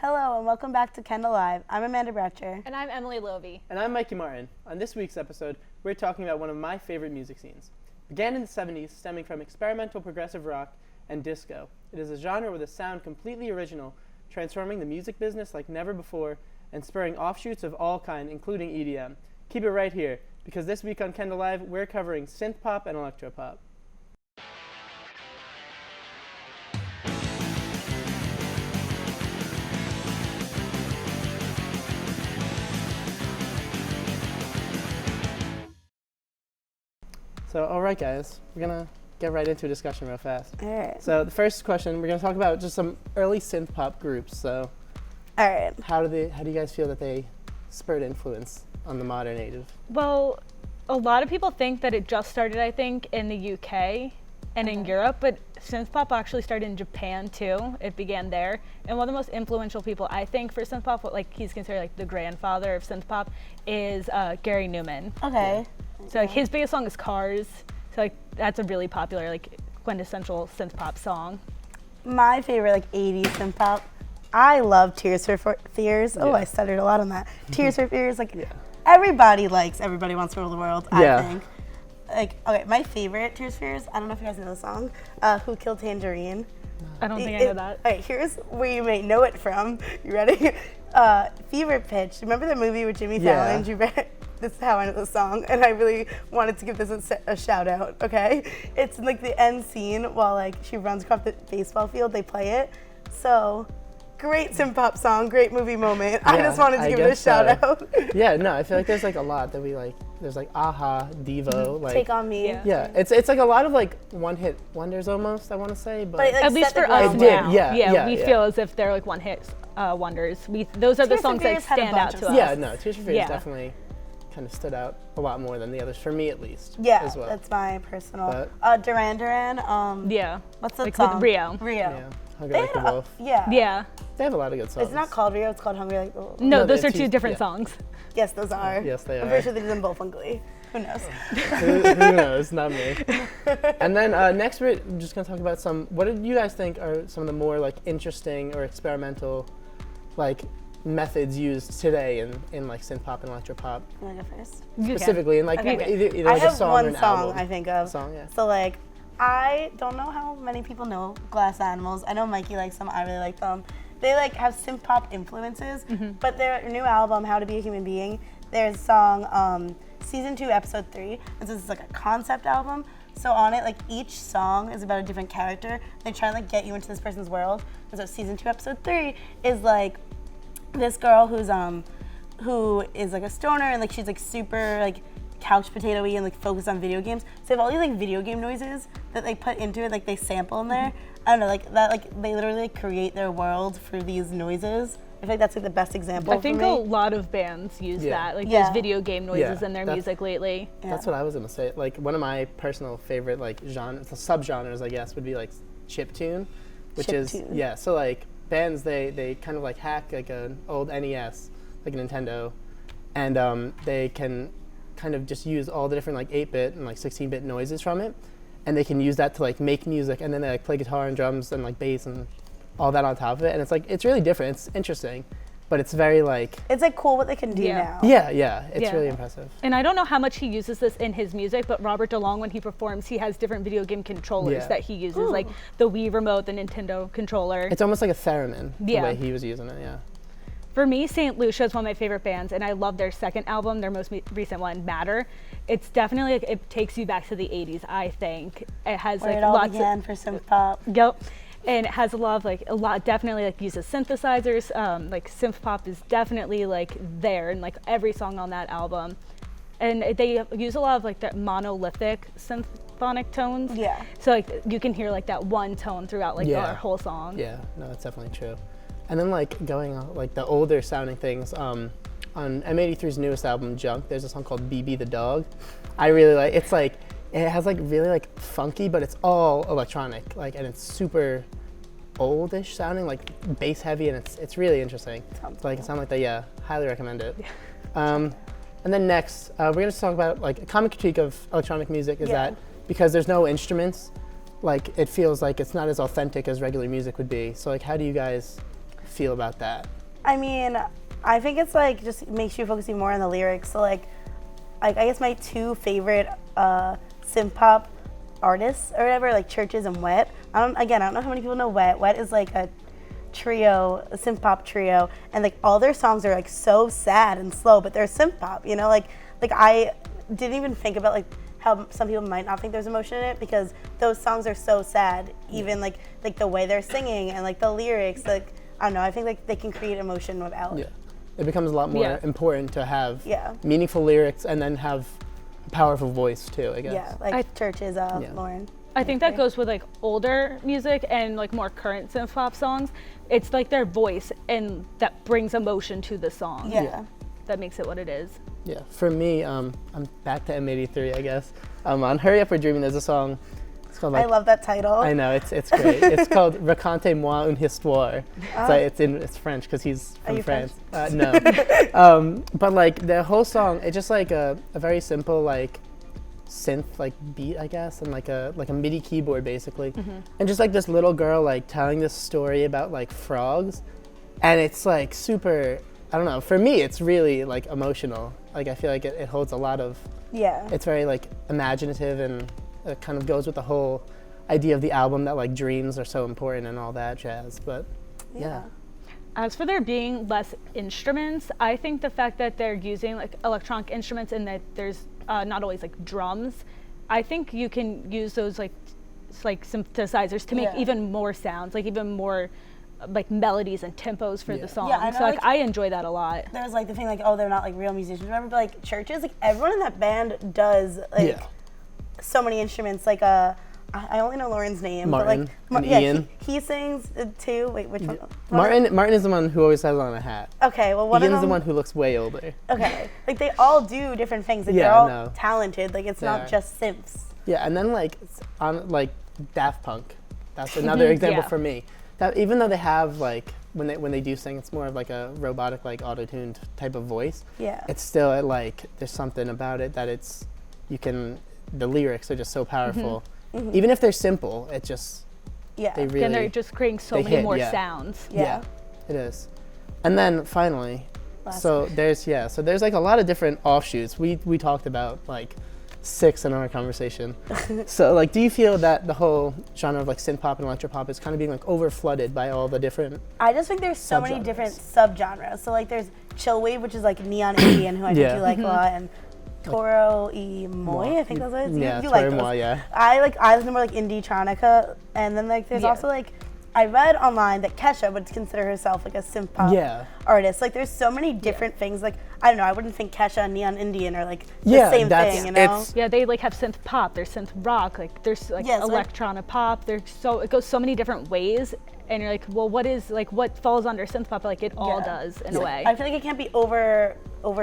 Hello and welcome back to Kendall Live. I'm Amanda Bratcher. And I'm Emily Lovey. And I'm Mikey Martin. On this week's episode, we're talking about one of my favorite music scenes. It began in the 70s, stemming from experimental progressive rock and disco. It is a genre with a sound completely original, transforming the music business like never before and spurring offshoots of all kind, including EDM. Keep it right here, because this week on Kendall Live, we're covering synth-pop and electro-pop. So, all right, guys, we're going to get right into a discussion real fast. All right. So, the first question, we're going to talk about just some early synth-pop groups. So, All right. how do you guys feel that they spurred influence on the modern age? Well, a lot of people think that it just started, I think, in the UK and in Europe, but synth-pop actually started in Japan too. It began there. And one of the most influential people, I think, for synth-pop, like he's considered like the grandfather of synth-pop, is Gary Newman. Okay. So like his biggest song is Cars. So like that's a really popular, like quintessential synth-pop song. My favorite 80s synth pop. I love Tears for Fears. Oh, Yeah. I stuttered a lot on that. Tears for Fears, everybody likes Everybody Wants to Rule the World, Yeah. I think. Okay, my favorite Tears for Fears, I don't know if you guys know the song, Who Killed Tangerine? I don't think I know that. Okay, here's where you may know it from. You ready? Fever Pitch. Remember the movie with Jimmy Yeah. Fallon? This is how I know the song, and I really wanted to give this a shout out, okay? It's like the end scene while she runs across the baseball field, they play it. So, great synth-pop song, great movie moment. I Yeah, just wanted to I give it a guess shout out. Yeah, no, I feel like there's a lot that we like. There's Aha, Devo, Take On Me. Yeah. it's a lot of one-hit wonders almost, I want to say, but But At least set the for us ground. It did, now. yeah, we yeah. feel as if they're like one-hit wonders. Those are the Tears for songs that Fears had a stand out bunch to of us. Yeah, no, Tears for Fears Yeah. definitely kind of stood out a lot more than the others, for me at least. Yeah, as well. that's my personal. But- Duran Duran. Yeah. What's that Like song? with Rio. Yeah, Hungry They Like the had Wolf. Yeah. Yeah. They have a lot of good songs. It's not called Rio, it's called Hungry Like the Wolf. No, No, those they're are two two- different yeah. songs. Yes, those are. Yes, they I'm are. pretty sure they did them both Hungry. Who knows? Who knows? Not me. And then next we're just gonna talk about what did you guys think are some of the more interesting or experimental methods used today in synth pop and electro pop You want to go first? specifically in Okay. either I a have song or one an song album. I think of. Song, yeah. So I don't know how many people know Glass Animals. I know Mikey likes them. I really like them. They have synth pop influences, but their new album, How to Be a Human Being, there's a song Season 2, Episode 3, and so it's a concept album. So on it, each song is about a different character. They try and get you into this person's world. And so Season 2, Episode 3 is this girl who is a stoner and she's super couch potato-y and focused on video games. So they have all these video game noises that they put into it, they sample in there. I don't know, they literally create their world for these noises. I think that's the best example I think for me. a lot of bands use Yeah. that, Yeah. those video game noises Yeah, in their that's- music lately. Yeah. That's what I was gonna say. One of my personal favorite genres, subgenres, I guess, would be chiptune, which is Chiptune. So bands they kind of hack an old NES, a Nintendo, and they can kind of just use all the different 8-bit and 16-bit noises from it, and they can use that to make music, and then they play guitar and drums and bass and all that on top of it, and it's really different. It's interesting, but it's very It's cool what they can do Yeah. now. yeah, it's Yeah. really impressive. And I don't know how much he uses this in his music, but Robert DeLong, when he performs, he has different video game controllers Yeah. that he uses, Ooh. like the Wii remote, the Nintendo controller. It's almost like a theremin, the Yeah. way he was using it. Yeah. For me, St. Lucia is one of my favorite bands, and I love their second album, their most recent one, Matter. It's definitely it takes you back to the 80s, I think. It has Where it all lots began for synth pop. Yep. And it has a lot definitely uses synthesizers. Synth pop is definitely there in every song on that album. And they use a lot of the monolithic symphonic tones. Yeah. So you can hear that one tone throughout Yeah. our whole song. Yeah, no, that's definitely true. And then going on the older sounding things, on M83's newest album, Junk, there's a song called BB the Dog. I really like it has really funky, but it's all electronic, and it's super oldish sounding, bass heavy, and it's really interesting. Sounds It sounds like that, yeah. Highly recommend it. And then next, we're gonna talk about a common critique of electronic music is Yeah. that because there's no instruments, it feels like it's not as authentic as regular music would be. So how do you guys feel about that? I mean, I think it's like just makes you focusing more on the lyrics. So like I guess my two favorite synth-pop artists or whatever, like Churches and Wet. I don't know how many people know Wet. Wet is like a trio, a synth-pop trio, and like all their songs are like so sad and slow, but they're synth-pop, you know? Like I didn't even think about like how some people might not think there's emotion in it because those songs are so sad, even like the way they're singing and like the lyrics, like I don't know, I think like they can create emotion without. Yeah. It becomes a lot more important to have meaningful lyrics and then have a powerful voice too, I guess. Yeah, like Churches, Lauren. I think that goes with like older music and like more current synth pop songs. It's like their voice and that brings emotion to the song. Yeah. That makes it what it is. Yeah, for me, I'm back to M83, I guess. On Hurry Up We're Dreaming, there's a song. It's called like, I love that title. I know, it's great. It's called Racontez-moi une histoire. It's French because he's from France. No. But like the whole song, it's just like a very simple like synth like beat, I guess, and like a MIDI keyboard basically. And just like this little girl like telling this story about like frogs. And it's like super, I don't know, for me it's really like emotional. Like I feel like it holds a lot of, it's very like imaginative and it kind of goes with the whole idea of the album that like dreams are so important and all that jazz, but yeah. As for there being less instruments, I think the fact that they're using like electronic instruments and that there's not always like drums, I think you can use those like synthesizers to make even more sounds, like even more like melodies and tempos for the song. Yeah, I know, so like I enjoy that a lot. There's like the thing like, oh, they're not like real musicians, whatever, but like Churches, like everyone in that band does like so many instruments. Like I only know Lauren's name, Martin, but like Ian. He sings too. Wait, which one? Martin is the one who always has on a hat. Okay, well one Ian's of them, the one who looks way older. Okay, like they all do different things. Like they're all talented. Like it's not just synths. Yeah, and then like on like Daft Punk, that's another example for me. That even though they have like when they do sing, it's more of like a robotic like auto-tuned type of voice. Yeah. It's still like there's something about it that the lyrics are just so powerful. Even if they're simple, it just they really, and they're just creating so many more sounds. Yeah, it is. And then finally, there's like a lot of different offshoots. We talked about like 6 in our conversation. So like, do you feel that the whole genre of like synth pop and electro pop is kind of being like over flooded by all the different? I just think there's so many different subgenres. So like there's chill wave, which is like Neon Indian, who I think you like a lot, and Toro y Moi, I think that's what it is. You like those. Moi, I listen more like indie-tronica, and then like there's also like, I read online that Kesha would consider herself like a synth pop artist. Like there's so many different things. Like I don't know, I wouldn't think Kesha and Neon Indian are like the same thing, you know? Yeah, they like have synth pop, there's synth rock, like there's like electronic pop. It goes so many different ways, and you're like, well, what falls under synth pop? Like it all does in a way. I feel like it can't be over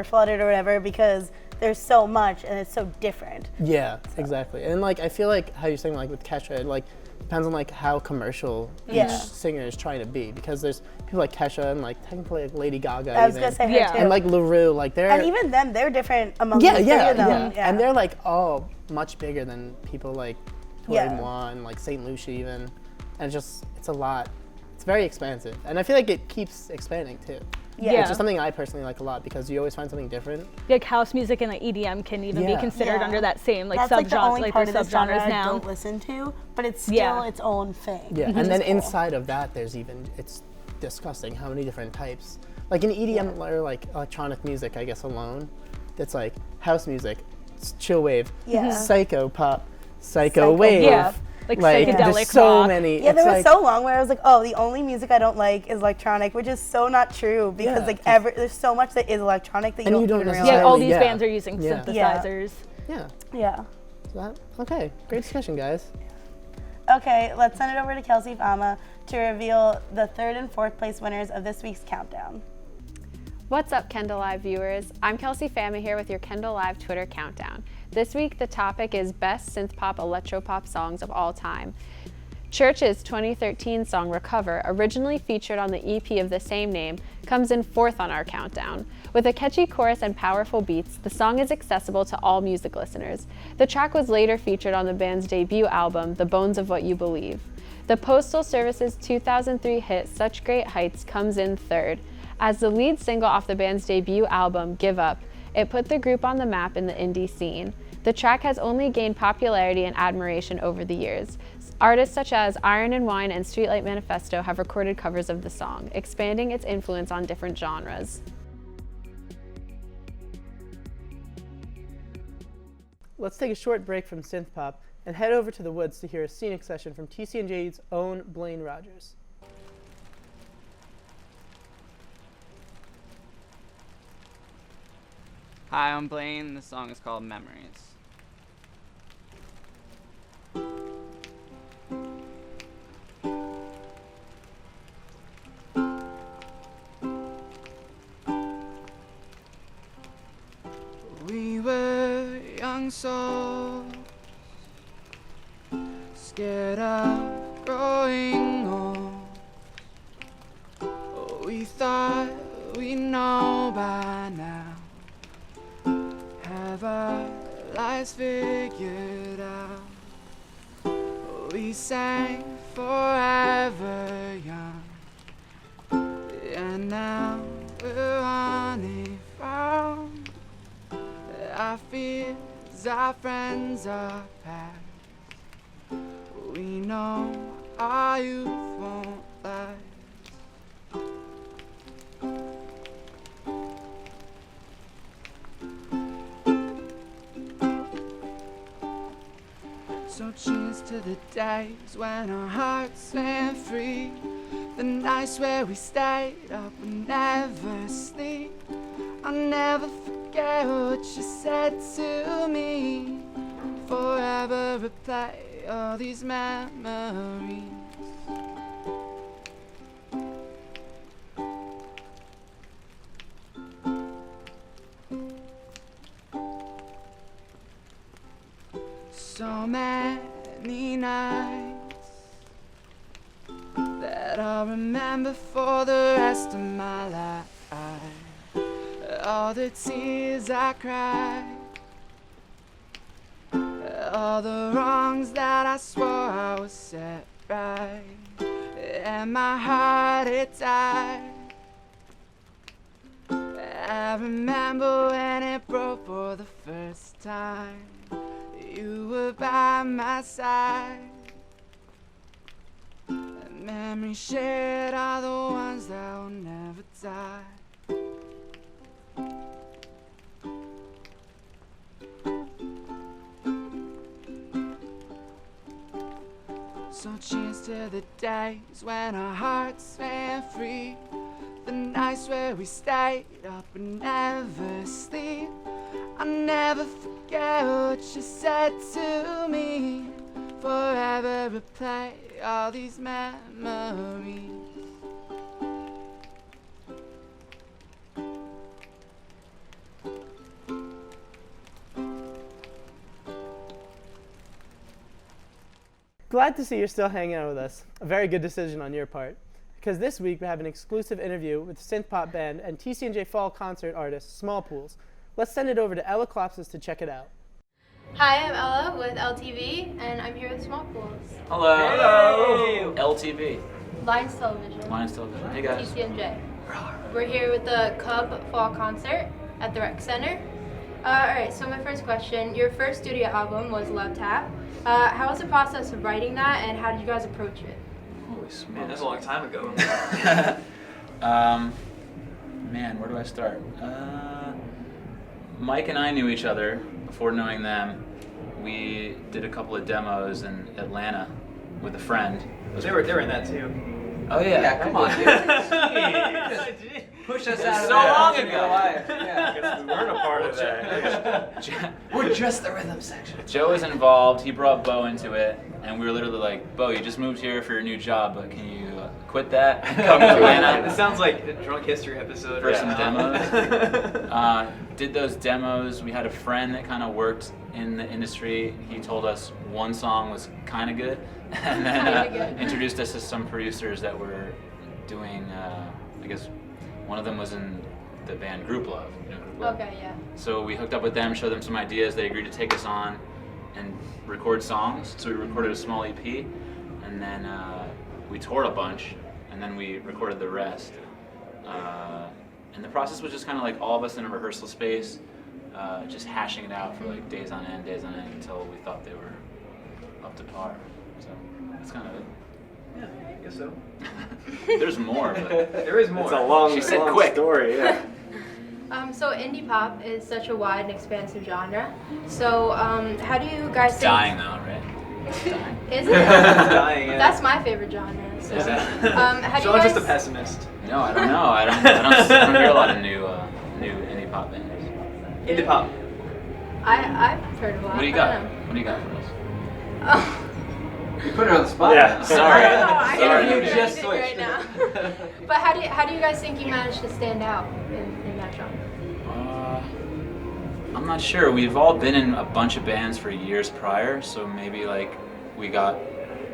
flooded or whatever because there's so much and it's so different. Yeah, exactly. And like I feel like how you're saying like with Kesha, like depends on like how commercial each singer is trying to be, because there's people like Kesha and like technically like Lady Gaga. I was gonna say her too. And like LaRue, like and even them, they're different among the three of them. And they're like all much bigger than people like Tori Moi and like St. Lucia even, and it's a lot. It's very expansive, and I feel like it keeps expanding too. Yeah, which is something I personally like a lot because you always find something different. Like house music and like EDM can even be considered under that same like subgenre. That's like the only part of this genre now. I don't listen to, but it's still its own thing. Yeah, and then inside of that, it's disgusting how many different types. Like in EDM or like electronic music, I guess alone, it's like house music, chill wave, psycho pop, psycho wave. Yeah. Like psychedelic there's so rock. many. Yeah, there was so long where I was like, oh, the only music I don't like is electronic, which is so not true because like there's so much that is electronic that you don't even realize. Yeah, all these bands are using synthesizers. Yeah. Okay, great discussion, guys. Okay, let's send it over to Kelsey Fama to reveal the 3rd and 4th place winners of this week's countdown. What's up, Kendall Live viewers? I'm Kelsey Fama here with your Kendall Live Twitter countdown. This week, the topic is Best Synth-Pop Electro-Pop Songs of All Time. Church's 2013 song Recover, originally featured on the EP of the same name, comes in 4th on our countdown. With a catchy chorus and powerful beats, the song is accessible to all music listeners. The track was later featured on the band's debut album, The Bones of What You Believe. The Postal Service's 2003 hit Such Great Heights comes in third. As the lead single off the band's debut album, Give Up, it put the group on the map in the indie scene. The track has only gained popularity and admiration over the years. Artists such as Iron and Wine and Streetlight Manifesto have recorded covers of the song, expanding its influence on different genres. Let's take a short break from synth-pop and head over to the woods to hear a scenic session from TCNJ's own Blaine Rogers. Hi, I'm Blaine. This song is called Memories. We were young souls, scared of growing old. We thought we know by now, have our lives figured out. We sang forever young, and now we're running from our fears, our friends, our past. We know our youth won't last. So cheers to the days when our hearts ran free, the nights where we stayed up and never sleep. I'll never forget what you said to me, forever replay all these memories. So many nights that I'll remember for the rest of my life. All the tears I cried, all the wrongs that I swore I would set right, and my heart it died. I remember when it broke for the first time. You were by my side. The memories shared are the ones that will never die. So cheers to the days when our hearts ran free, the nights where we stayed up and never sleep. I'll never forget what you said to me, forever replay all these memories. Glad to see you're still hanging out with us. A very good decision on your part. Because this week we have an exclusive interview with synth-pop band and TCNJ fall concert artist Smallpools. Let's send it over to Ella Klopsis to check it out. Hi, I'm Ella with LTV, and I'm here with Smallpools. Hello. Hello. LTV. Lions Television. Lions Television. Hey guys. TCNJ. We're here with the Cub Fall Concert at the Rec Center. Alright, so my first question. Your first studio album was Love Tap. How was the process of writing that, and how did you guys approach it? Holy smokes. Man, that's a long time ago. Man, where do I start? Mike and I knew each other before knowing them. We did a couple of demos in Atlanta with a friend. They were in that too. Oh yeah. Come on, dude. Push us out of So there. long ago. Yeah, I guess we weren't a part of that. We're just the rhythm section. Joe was involved. He brought Bo into it, and we were literally like, Bo, you just moved here for your new job, but can you quit that and come to Atlanta? It sounds like a Drunk History episode. For some demos. Did those demos. We had a friend that kind of worked in the industry. He told us one song was kind of good, and then introduced us to some producers that were doing, I guess, one of them was in the band Group Love. You know Group Love? Okay, yeah. So we hooked up with them, showed them some ideas. They agreed to take us on and record songs. So we recorded a small EP, and and then we toured a bunch, and then we recorded the rest. And the process was just kind of like all of us in a rehearsal space, just hashing it out for like days on end, until we thought they were up to par. So that's kind of it. Yeah, I guess so. There's more, but There is more. It's a long, She said long quick. story, yeah. So indie pop is such a wide and expansive genre. So how do you guys it's think? dying now, right? It's dying. Is it? Dying, yeah. That's my favorite genre. So, Is that? how do you Sean's guys? just a pessimist. No, I don't know. I don't hear a lot of new indie pop bands. Indie pop. I've heard a lot. What do you I got? don't know. What do you got for us? Oh. You put her on the spot. Yeah. Sorry. I don't know. I Sorry. interviewed You her just right switched. now. But how do you guys think you managed to stand out in that genre? I'm not sure. We've all been in a bunch of bands for years prior, so maybe like we got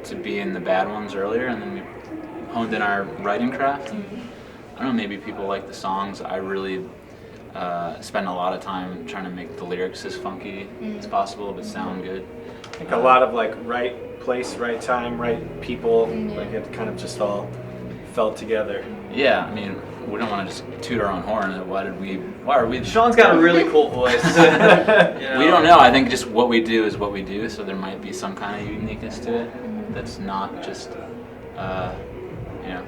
to be in the bad ones earlier, and then we honed in our writing craft. And, I don't know. Maybe people like the songs. I really spend a lot of time trying to make the lyrics as funky as possible, but sound good. I think a lot of like right place, right time, right people, like it kind of just all fell together. Yeah, I mean, we don't want to just toot our own horn. Why are we? Sean's got a really cool voice. We don't know. I think just what we do is what we do, so there might be some kind of uniqueness to it that's not just, you know.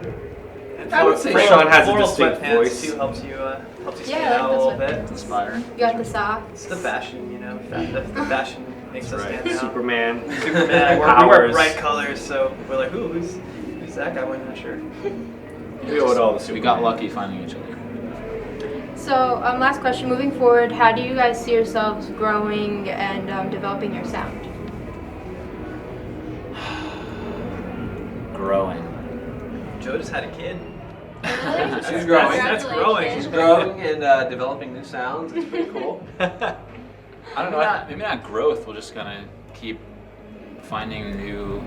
I would say Sean has a floral distinct sweatpants voice. too helps you stand Yeah, I like out a the little sweatpants. bit. Inspiring. You got the socks. It's the fashion, you know. The fashion makes us stand out. Superman. Superman. We wear Powers. bright colors, so we're like, ooh, who's that guy wearing that shirt? We owe it all to We Superman. got lucky finding each other. So last question. Moving forward, how do you guys see yourselves growing and developing your sound? Growing. Joe just had a kid. She's growing. That's growing. She's growing and developing new sounds. It's pretty cool. I don't know. Maybe not growth. We'll just kind of keep finding new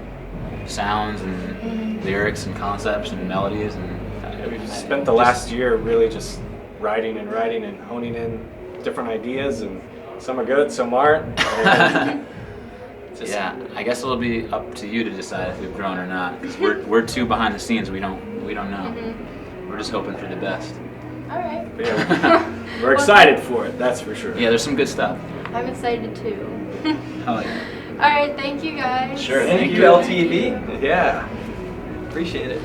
sounds and lyrics and concepts and melodies, and We've spent the last year really just writing and honing in different ideas, and some are good, some aren't. And just- yeah. I guess it'll be up to you to decide if we've grown or not, because we're too behind the scenes. We don't know. We're just hoping for the best. All right. but yeah, we're excited for it, that's for sure. Yeah, there's some good stuff. I'm excited too. Hell yeah. All right. Thank you guys. Sure. Thank you, LTV. Yeah. Appreciate it.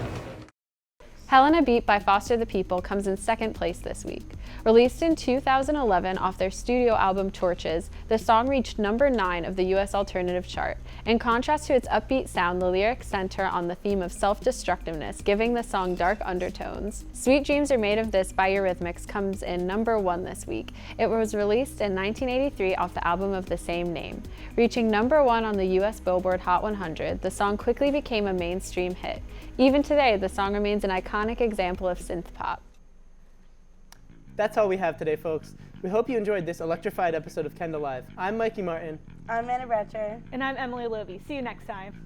Helena Beat by Foster the People comes in second place this week. Released in 2011 off their studio album Torches, the song reached number 9 of the US alternative chart. In contrast to its upbeat sound, the lyrics center on the theme of self-destructiveness, giving the song dark undertones. Sweet Dreams Are Made of This by Eurythmics comes in number 1 this week. It was released in 1983 off the album of the same name. Reaching number 1 on the US Billboard Hot 100, the song quickly became a mainstream hit. Even today, the song remains an iconic example of synth-pop. That's all we have today, folks. We hope you enjoyed this electrified episode of Kendall Live. I'm Mikey Martin. I'm Anna Bratcher. And I'm Emily Lovey. See you next time.